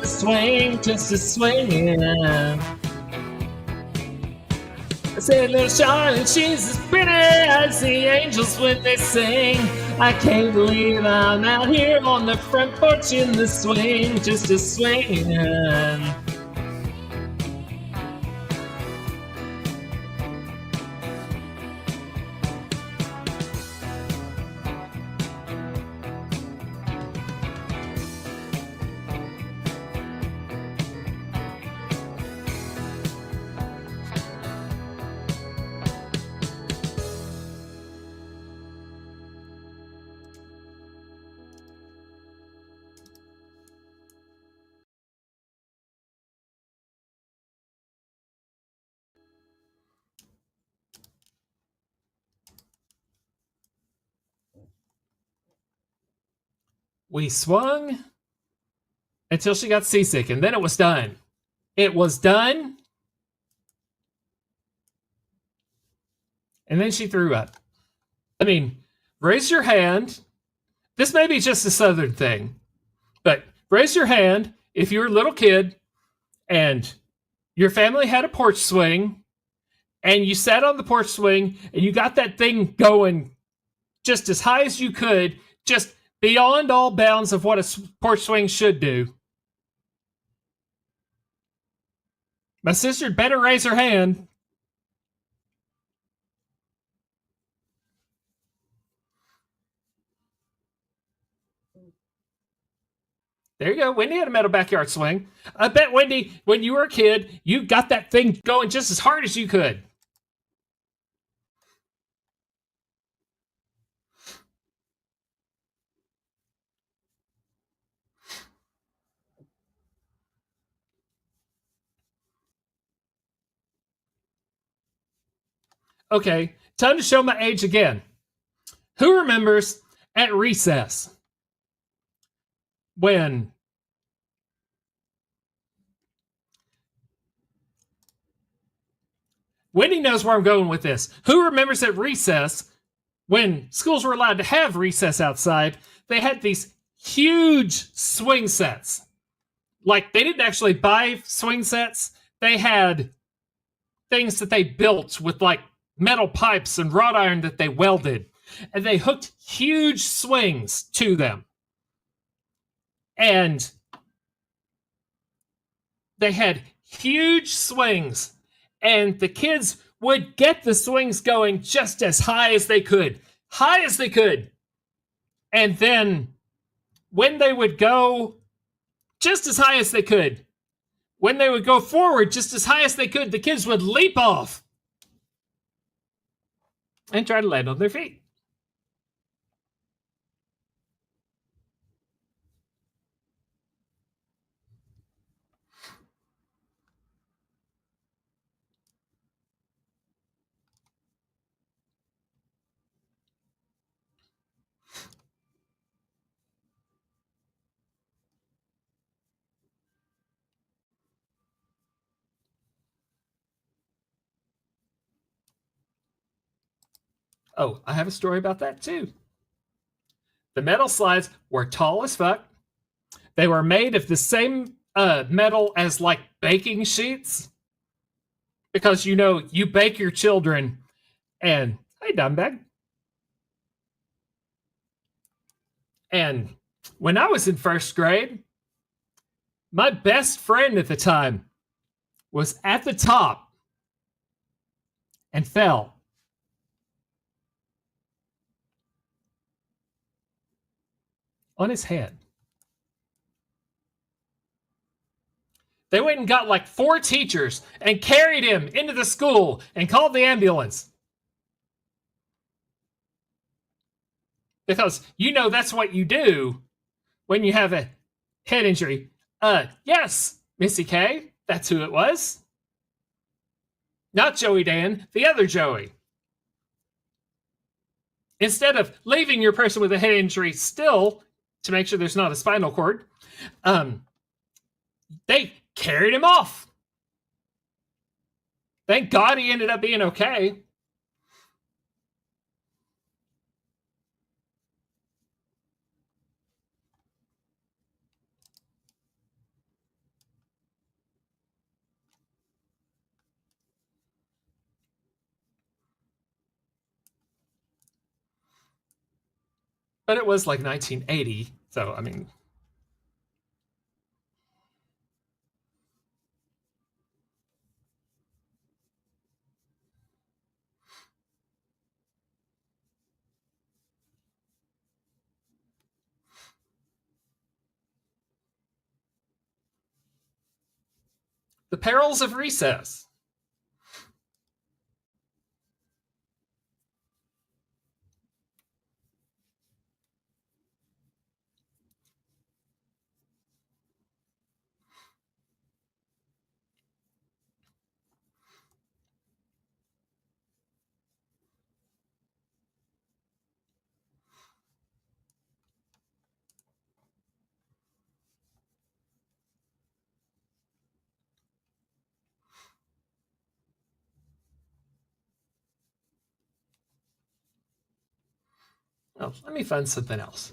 swing, just a swing. I said, little Charlotte, she's as pretty as the angels when they sing. I can't believe I'm out here on the front porch in the swing, just a swing. We swung until she got seasick, and then it was done. It was done. And then she threw up. I mean, raise your hand. This may be just a Southern thing, but raise your hand if you were a little kid and your family had a porch swing and you sat on the porch swing and you got that thing going just as high as you could, just beyond all bounds of what a porch swing should do. My sister better raise her hand. There you go. Wendy had a metal backyard swing. I bet, Wendy, when you were a kid, you got that thing going just as hard as you could. Okay, time to show my age again. Who remembers at recess when Wendy knows where I'm going with this. Who remembers at recess when schools were allowed to have recess outside, they had these huge swing sets. Like, they didn't actually buy swing sets. They had things that they built with like metal pipes and wrought iron that they welded. And they hooked huge swings to them. And they had huge swings. And the kids would get the swings going just as high as they could. High as they could. And then when they would go just as high as they could, when they would go forward just as high as they could, the kids would leap off and try to land on their feet. Oh, I have a story about that too. The metal slides were tall as fuck. They were made of the same metal as like baking sheets. Because, you know, you bake your children and, hey, Dumbbag. And when I was in first grade, my best friend at the time was at the top and fell. On his head. They went and got like 4 teachers and carried him into the school and called the ambulance. Because, you know, that's what you do when you have a head injury. Yes, Missy K, that's who it was. Not Joey Dan, the other Joey. Instead of leaving your person with a head injury still to make sure there's not a spinal cord, they carried him off. Thank God he ended up being okay. But it was like 1980, so I mean, the perils of recess. Oh, let me find something else.